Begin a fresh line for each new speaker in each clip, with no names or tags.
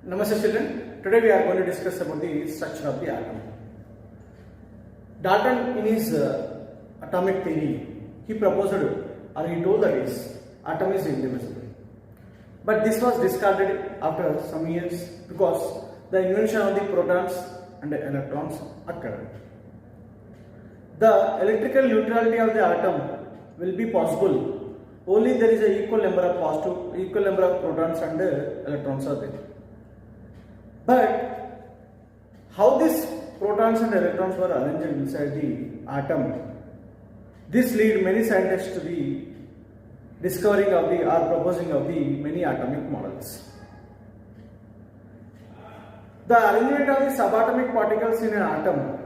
Namaste children, today we are going to discuss about the structure of the atom. Dalton in his atomic theory, he proposed or he told that atom is indivisible. But this was discarded after some years because the invention of the protons and the electrons occurred. The electrical neutrality of the atom will be possible only there is an equal number of protons and electrons are there. But how these protons and electrons were arranged inside the atom, this led many scientists to the discovering of the or proposing of the many atomic models. The arrangement of the subatomic particles in an atom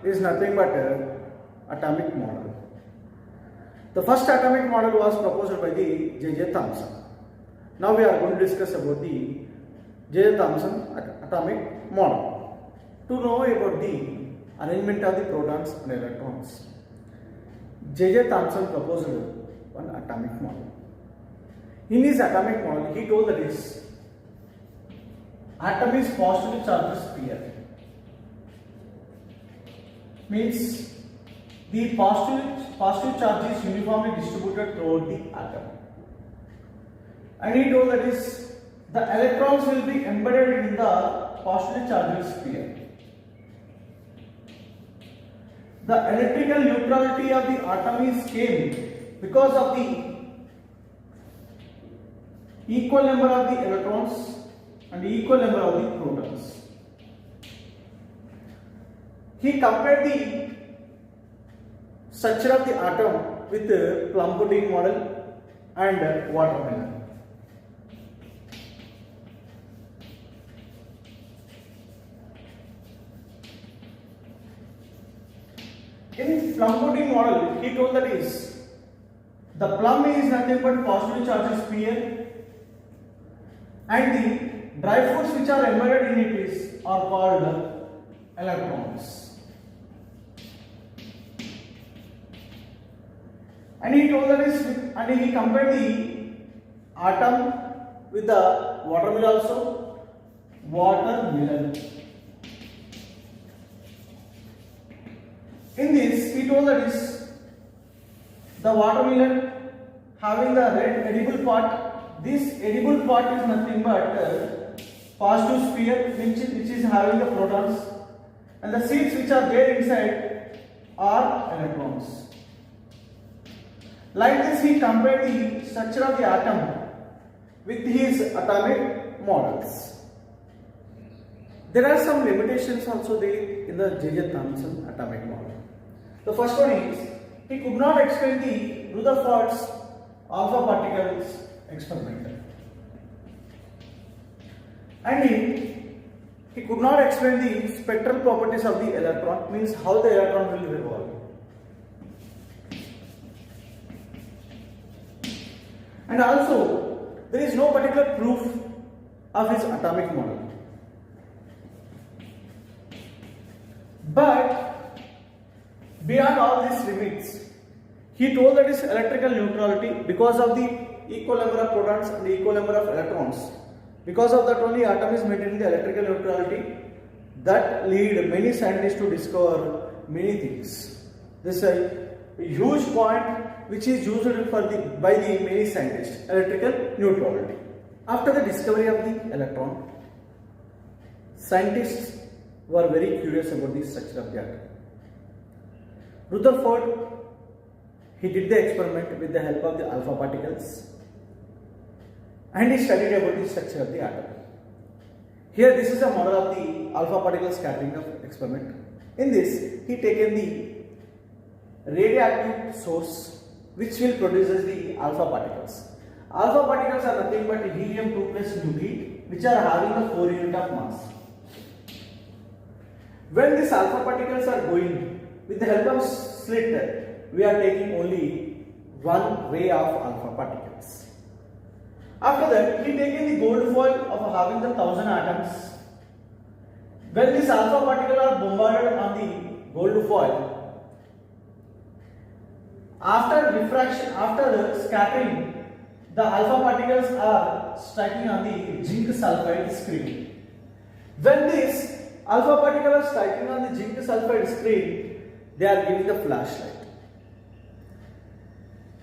is nothing but an atomic model. The first atomic model was proposed by the J.J. Thomson. Now we are going to discuss about the J.J. Thomson atomic model. To know about the arrangement of the protons and electrons, J.J. Thomson proposed one atomic model. In his atomic model, he told that atom is positively charged sphere. Means the positive charge is uniformly distributed throughout the atom. And he told that the electrons will be embedded in the positively charged sphere. The electrical neutrality of the atom is came because of the equal number of the electrons and equal number of the protons. He compared the structure of the atom with the plum pudding model and watermelon. In plum pudding model, he told that the plum is nothing but positively charged sphere, and the dry fruits which are embedded in it are called electrons. And he told that and he compared the atom with the watermelon also. Watermelon. In this, he told that the watermelon having the red edible part. This edible part is nothing but positive sphere which is having the protons, and the seeds which are there inside are electrons. Like this, he compared the structure of the atom with his atomic models. There are some limitations also there in the J.J. Thomson atomic model. The first one is he could not explain the Rutherford's alpha particles experiment, and he could not explain the spectral properties of the electron, means how the electron will revolve. And also, there is no particular proof of his atomic model. But beyond all these limits, he told that electrical neutrality because of the equal number of protons and the equal number of electrons. Because of that only atom is maintaining the electrical neutrality. That lead many scientists to discover many things. This is a huge point which is used by the many scientists, electrical neutrality. After the discovery of the electron, scientists were very curious about the structure of the atom. Rutherford, he did the experiment with the help of the alpha particles, and he studied about the structure of the atom. Here, this is a model of the alpha particle scattering of experiment. In this, he taken the radioactive source which will produce the alpha particles. Alpha particles are nothing but helium-2 plus nuclei which are having a 4 unit of mass. When these alpha particles are going, with the help of slit, we are taking only one ray of alpha particles. After that, he taken the gold foil of having the 1000 atoms. When these alpha particles are bombarded on the gold foil, after diffraction, after scattering, the alpha particles are striking on the zinc sulfide screen. When this alpha particle is striking on the zinc sulfide screen, they are giving the flashlight.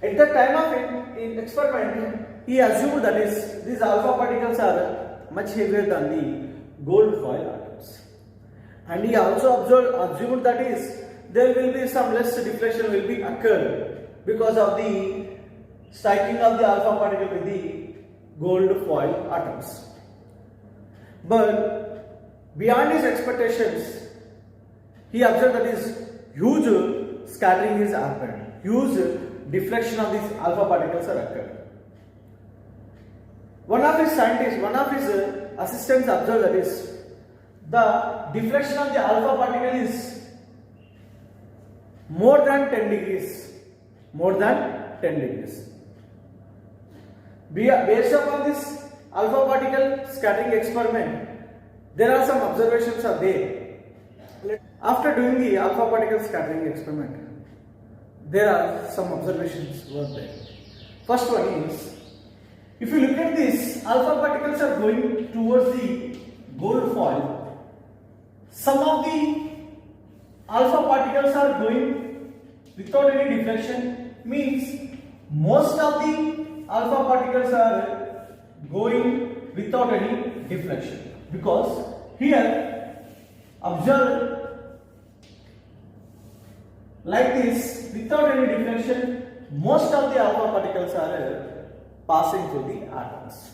At the time of experiment, he assumed that is these alpha particles are much heavier than the gold foil atoms, and he also assumed that is there will be some less deflection will be occurred because of the striking of the alpha particle with the gold foil atoms. But beyond his expectations, he observed that is huge scattering is happened, huge deflection of these alpha particles are occurred. One of his assistants observed that is the deflection of the alpha particle is more than 10 degrees. More than 10 degrees. Based upon this alpha particle scattering experiment, there are some observations are there. After doing the alpha particle scattering experiment, there are some observations were there. First one is, if you look at this, alpha particles are going towards the gold foil. Some of the alpha particles are going without any deflection, means most of the alpha particles are going without any deflection, because here observe like this without any deflection, most of the alpha particles are passing through the atoms.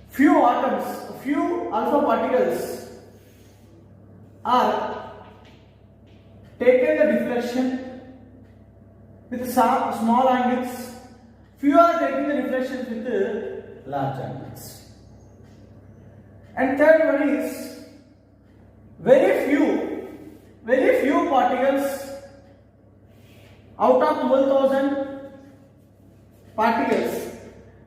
Few alpha particles are taken the deflection with small angles, few are taking the deflections with large angles. And third one is, very few particles out of 12,000 particles,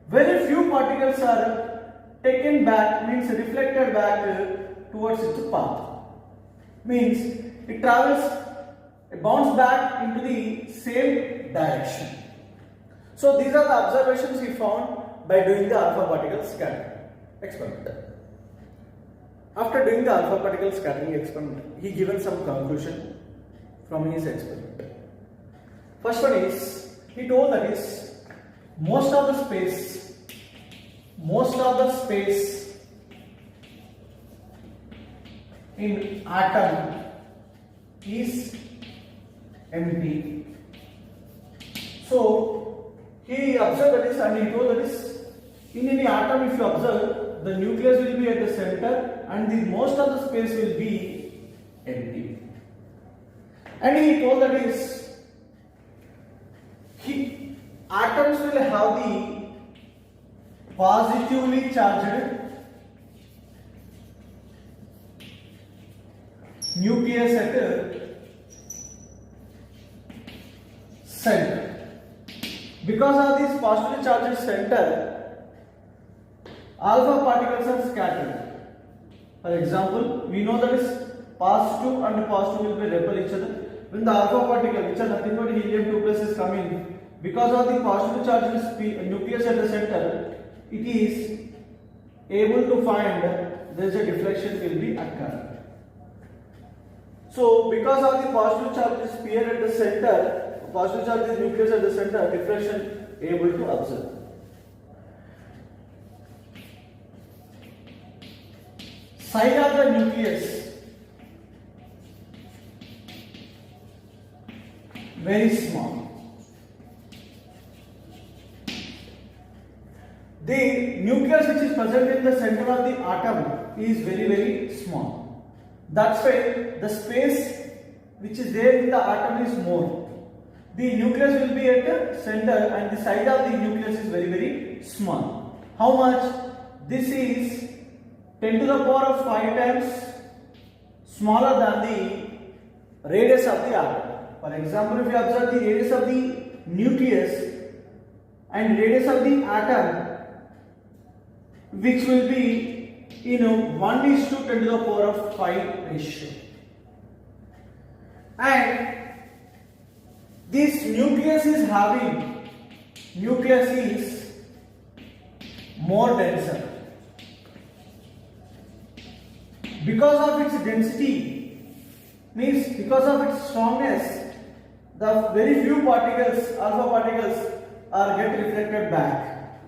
very few particles are taken back, means reflected back towards its path. Means it bounces back into the same direction. So these are the observations he found by doing the alpha particle scattering experiment. After doing the alpha particle scattering experiment, he given some conclusion from his experiment. First one is, he told that is most of the space in atom is empty. So he observed that is, and he told that is, in any atom if you observe, the nucleus will be at the center and the most of the space will be empty. And he told that is, atoms will have the positively charged nucleus at center. Because of this positively charged center, alpha particles are scattered. For example, we know that is positive and positive will be repel each other. When the alpha particle, which are nothing but helium-2 plus is coming, because of the positive charged nucleus at the center, it is able to find there is a deflection will be occur. So because of the positive charged sphere at the center, positive charged nucleus at the center, deflection able to observe. Side of the nucleus very small. The nucleus which is present in the center of the atom is very small. That's why the space which is there in the atom is more. The nucleus will be at the center and the side of the nucleus is very small. How much? This is 10 to the power of 5 times smaller than the radius of the atom. For example, if you observe the radius of the nucleus and radius of the atom, which will be 1:10 to the power of 5 ratio. And this nucleus is more denser. because of its density, means because of its strongness, the very few particles, alpha particles, are get reflected back.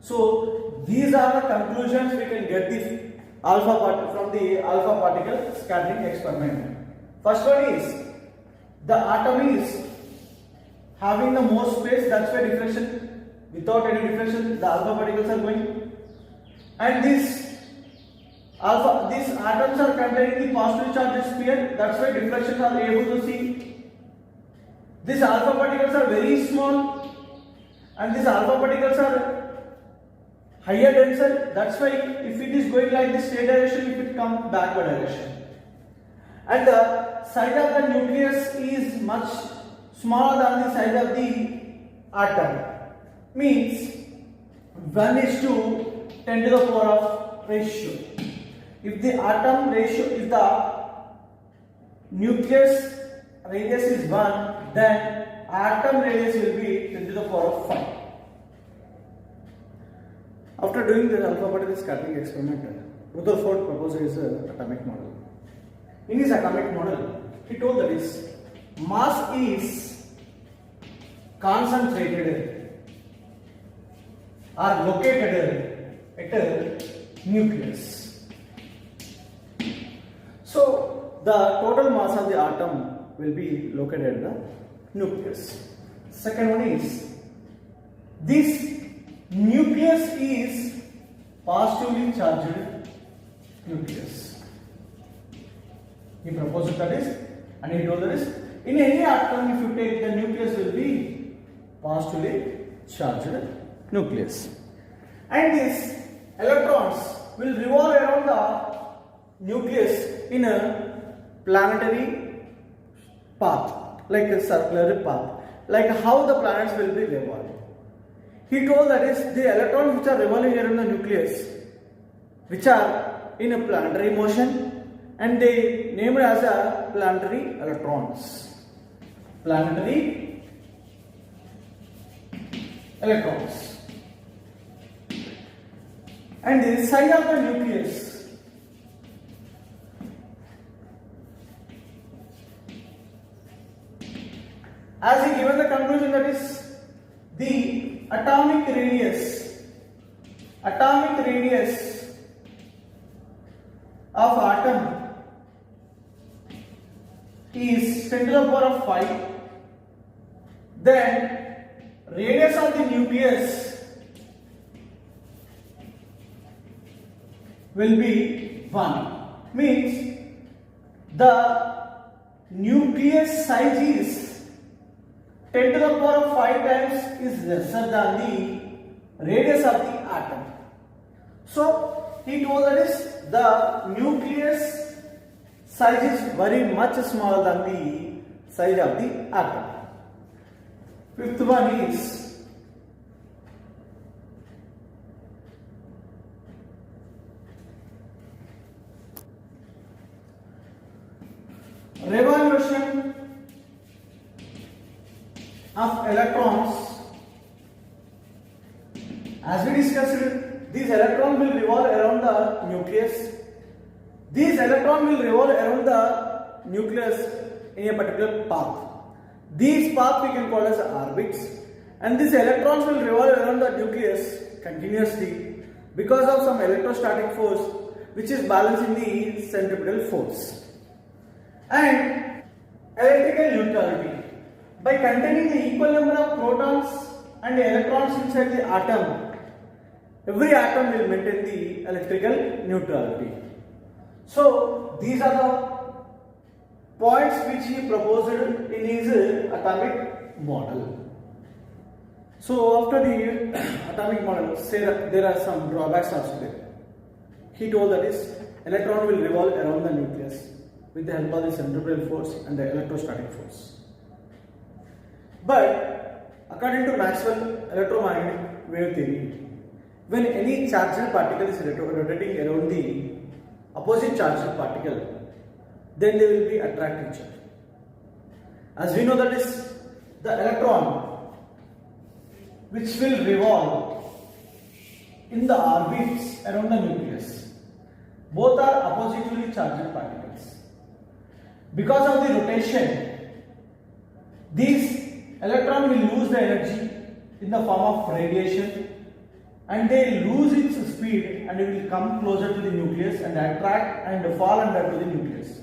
So these are the conclusions we can get the from the alpha particle scattering experiment. First one is the atom is having the more space, that's why reflection, without any reflection the alpha particles are going, and these atoms are containing the positive charged sphere, that's why reflections are able to see. These alpha particles are very small and these alpha particles are higher denser, that's why if it is going like this straight direction, if it comes backward direction. And the size of the nucleus is much smaller than the size of the atom, means 1:10 to the power of ratio. If the atom ratio, if the nucleus radius is 1, then atom radius will be 10 to the power of 5. After doing the alpha particle scattering experiment, Rutherford proposed his atomic model. In his atomic model, he told that his mass is concentrated or located at a nucleus. So the total mass of the atom will be located at the nucleus. Second one is this nucleus is positively charged nucleus. He proposed that is, and he told that is, in any atom if you take the nucleus will be positively charged nucleus. And these electrons will revolve around the nucleus in a planetary path, like a circular path, like how the planets will be revolving. He told that is the electrons which are revolving around the nucleus, which are in a planetary motion, and they named as a planetary electrons. Planetary electrons. And the size of the nucleus, as he given the conclusion that is the atomic radius of atom is 10 to the power of 5, then radius of the nucleus will be 1, means the nucleus size is 10 to the power of 5 times is lesser than the radius of the atom. So he told that is the nucleus size is very much smaller than the size of the atom. Fifth one is revolution of electrons. As we discussed, these electrons will revolve around the nucleus. These electrons will revolve around the nucleus in a particular path. These paths we can call as orbits, and these electrons will revolve around the nucleus continuously because of some electrostatic force which is balancing the centripetal force. And electrical neutrality. By containing the equal number of protons and electrons inside the atom, every atom will maintain the electrical neutrality. So these are the points which he proposed in his atomic model. So after the atomic model, there are some drawbacks also there. He told that is electron will revolve around the nucleus with the help of the centripetal force and the electrostatic force. But according to Maxwell electromagnetic wave theory, when any charged particle is rotating around the opposite charged particle, then they will be attract each other. As we know that is the electron which will revolve in the orbits around the nucleus. both are oppositively charged particles. Because of the rotation, these electrons will lose the energy in the form of radiation, and they lose its speed and it will come closer to the nucleus and attract and fall under to the nucleus,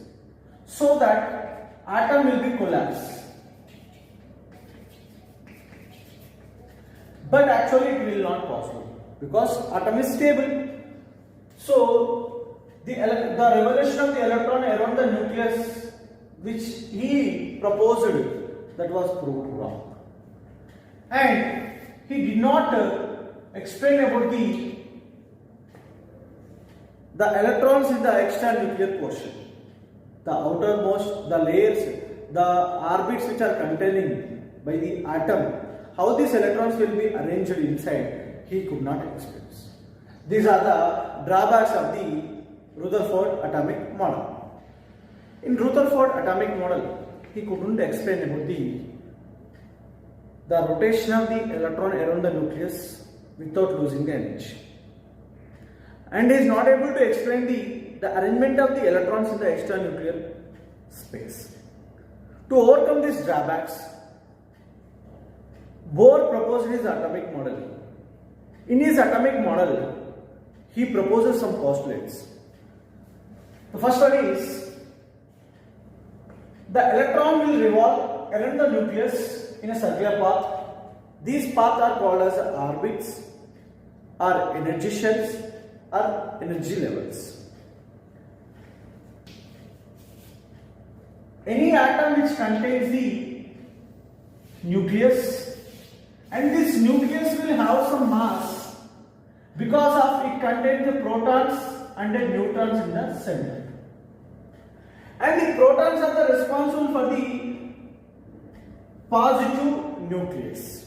so that atom will be collapsed. But actually it will not possible because atom is stable. So the revolution of the electron around the nucleus which he proposed, that was proved wrong. And he did not explain about the electrons in the extranuclear portion, the outermost, the layers, the orbits which are containing by the atom, how these electrons will be arranged inside, he could not explain. These are the drawbacks of the Rutherford atomic model. In Rutherford atomic model, he couldn't explain about the rotation of the electron around the nucleus without losing the energy. And he is not able to explain the arrangement of the electrons in the extranuclear space. To overcome these drawbacks, Bohr proposed his atomic model. In his atomic model, he proposes some postulates. The first one is the electron will revolve around the nucleus in a circular path. These paths are called as orbits, or energy shells, or energy levels. Any atom which contains the nucleus, and this nucleus will have some mass because of it contains the protons and the neutrons in the center. And the protons are the responsible for the positive nucleus.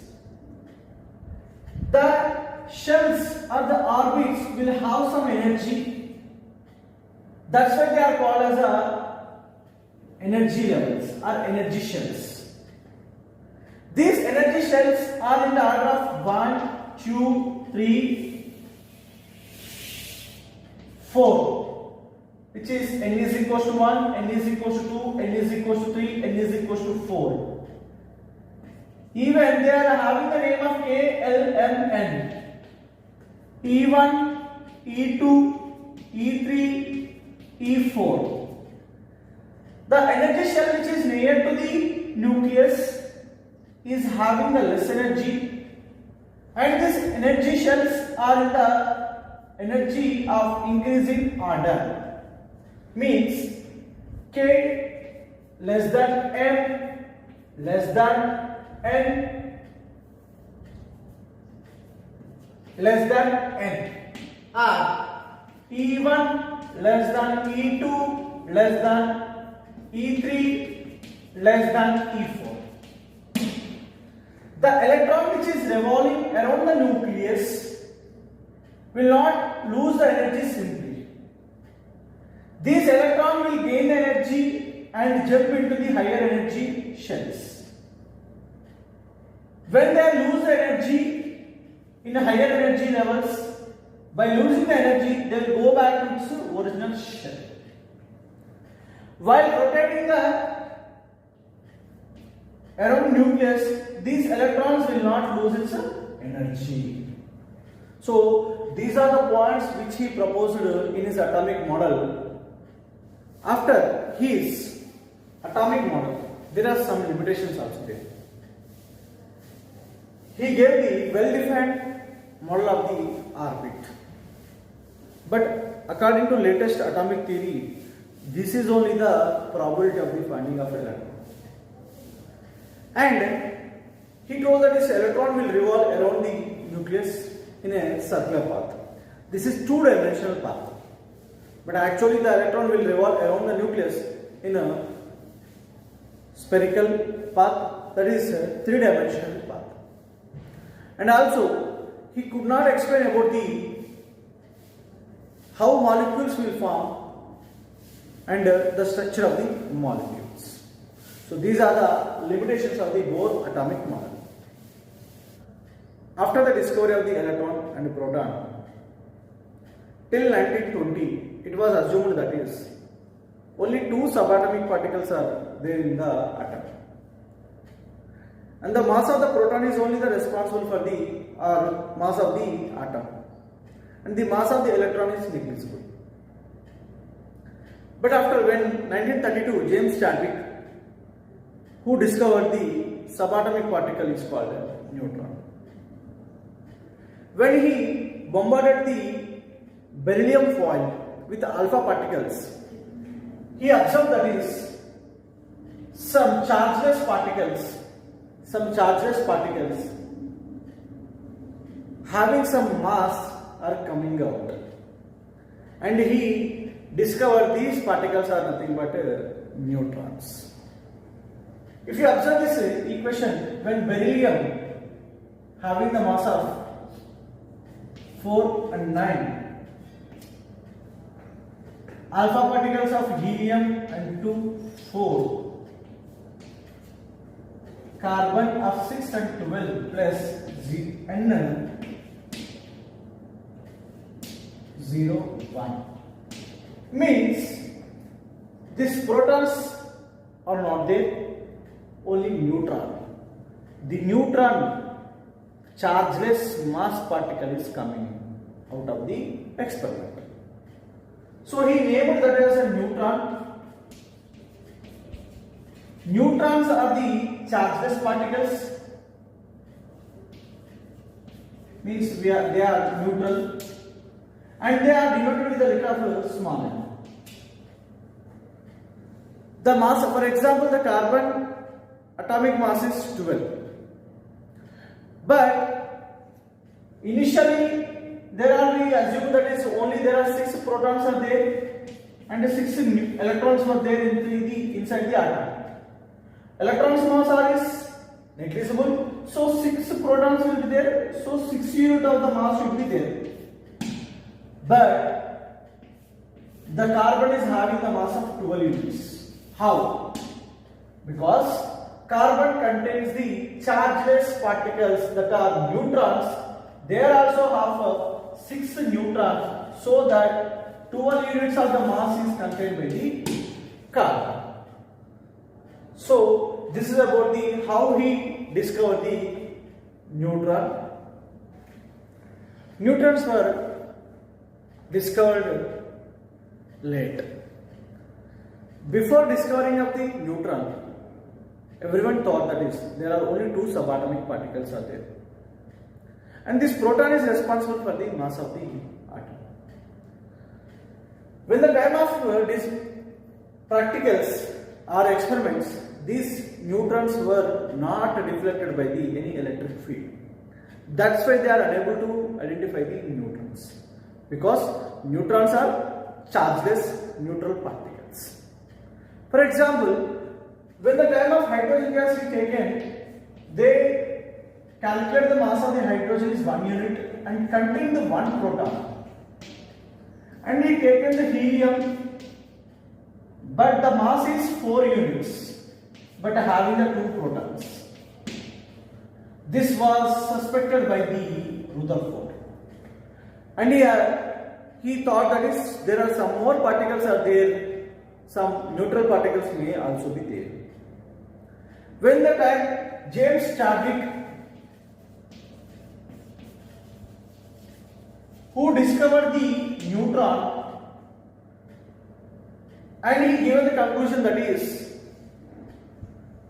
The shells or the orbits will have some energy. That's why they are called as energy levels or energy shells. These energy shells are in the order of 1, 2, 3, 4, which is n is equals to 1, n is equals to 2, n is equals to 3, n is equals to 4. Even they are having the name of A, L, M, N. E1, E2, E3, E4. The energy shell which is near to the nucleus is having the less energy, and these energy shells are in the energy of increasing order. Means K less than M less than N less than N, or E1 less than E2 less than E3 less than E4. The electron which is revolving around the nucleus will not lose the energy simply. These electrons will gain the energy and jump into the higher energy shells. When they lose the energy in higher energy levels, by losing the energy, they will go back to its original shell. While rotating around nucleus, these electrons will not lose its energy. So these are the points which he proposed in his atomic model. After his atomic model, there are some limitations also there. He gave the well-defined model of the orbit. But according to latest atomic theory, this is only the probability of the finding of electron. And he told that this electron will revolve around the nucleus in a circular path. This is two-dimensional path. But actually the electron will revolve around the nucleus in a spherical path, that is a three-dimensional path. And also he could not explain about how molecules will form and the structure of the molecules. So these are the limitations of the Bohr atomic model. After the discovery of the electron and proton, till 1920, it was assumed that is only 2 subatomic particles are there in the atom, and the mass of the proton is only the responsible for the mass of the atom, and the mass of the electron is negligible. But after when 1932 James Chadwick, who discovered the subatomic particle, is called neutron. When he bombarded the beryllium foil with alpha particles, he observed that is some chargeless particles having some mass are coming out, and he discovered these particles are nothing but neutrons. If you observe this equation, when beryllium having the mass of 4 and 9, alpha particles of helium and 2, 4, carbon of 6 and 12 plus N 0, 1, means these protons are not there, only neutron. The neutron chargeless mass particle is coming out of the experiment. So he named that as a neutron. Neutrons are the chargeless particles, means they are neutral, and they are denoted with the letter of small n. The mass, for example, the carbon atomic mass is 12, but initially there are, we assume that is only there are 6 protons are there and 6 electrons were there inside the atom. Electrons mass is negligible, so 6 protons will be there, so 6 unit of the mass should be there. But the carbon is having the mass of 12 units. How? Because carbon contains the chargeless particles that are neutrons. They also have 6 neutrons, so that 12 units of the mass is contained by the carbon. So this is about the how he discovered the neutron. Neutrons were discovered late. Before discovering of the neutron, everyone thought that is there are only 2 subatomic particles are there, and this proton is responsible for the mass of the atom. When the time of these practicals or experiments, these neutrons were not deflected by any electric field. That's why they are unable to identify the neutrons, because neutrons are chargeless neutral particles. For example, when the time of hydrogen gas is taken, they calculate the mass of the hydrogen is 1 unit and contain the 1 proton, and we taken the helium, but the mass is 4 units but having the 2 protons. This was suspected by the Rutherford, and he thought that is there are some more particles are there, some neutral particles may also be there. When the time James Chadwick, who discovered the neutron, and he gave the conclusion that is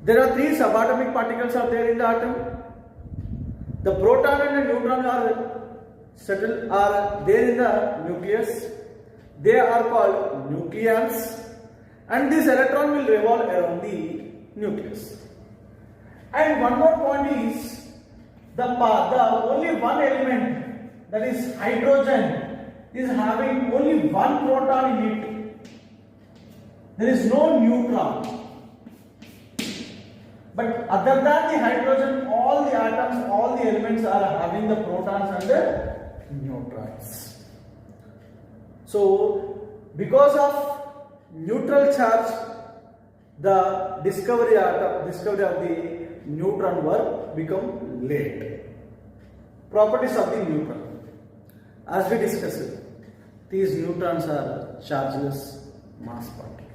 there are 3 subatomic particles are there in the atom. The proton and the neutron are there in the nucleus. They are called nucleons, and this electron will revolve around the nucleus. And one more point is the only one element, that is hydrogen, is having only 1 proton in it. There is no neutron. But other than the hydrogen, all the atoms, all the elements are having the protons and the neutrons. So because of neutral charge, the discovery of the neutron were become late. Properties of the neutron. As we discussed, these neutrons are chargeless mass particle.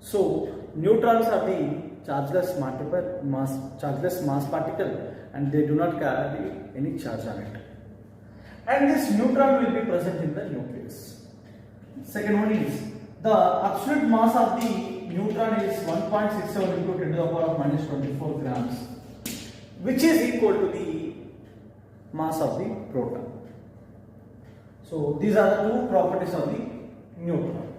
So neutrons are the chargeless mass particle, and they do not carry any charge on it. And this neutron will be present in the nucleus. Second one is the absolute mass of the neutron is 1.67 into 10 to the power of minus 24 grams, which is equal to the mass of the proton. So these are the two properties of the neutron.